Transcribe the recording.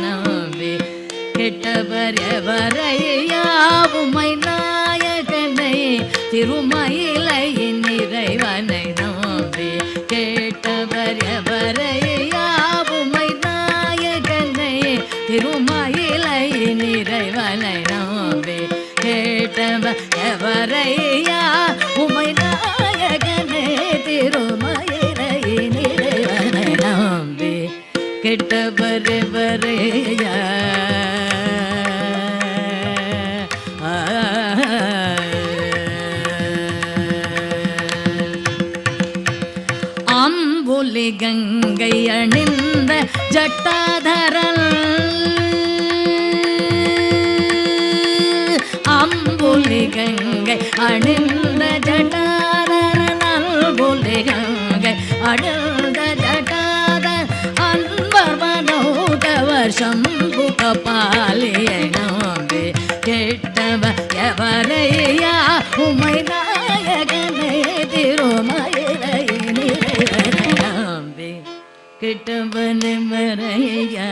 நம்பி கெட்டவரையாவுமை நாயகனை திருமயிலையின் இறைவனை நம்பி கெட்டவரையாவுமை நாயகனை திருமயிலையின் இறைவனை நம்பி கேட்டவரையா உமை நாயகனை திருமயிலையின் இறைவனை நம்பி கெட்டவரையா அம்புலி கங்கை அணிந்த ஜட்டாதரல் அம்புலி கங்கை அணிந்த ஜட்டாதரல் அம்புலி கங்கை அணிந்த ஜட்டாதர் அன்பர் மனோகவர் சம்பு கபாலியை நம்பி கெட்டவ எவரையா உமை நாயகனே திருமயிலை நம்பி கெட்டவன் மறையா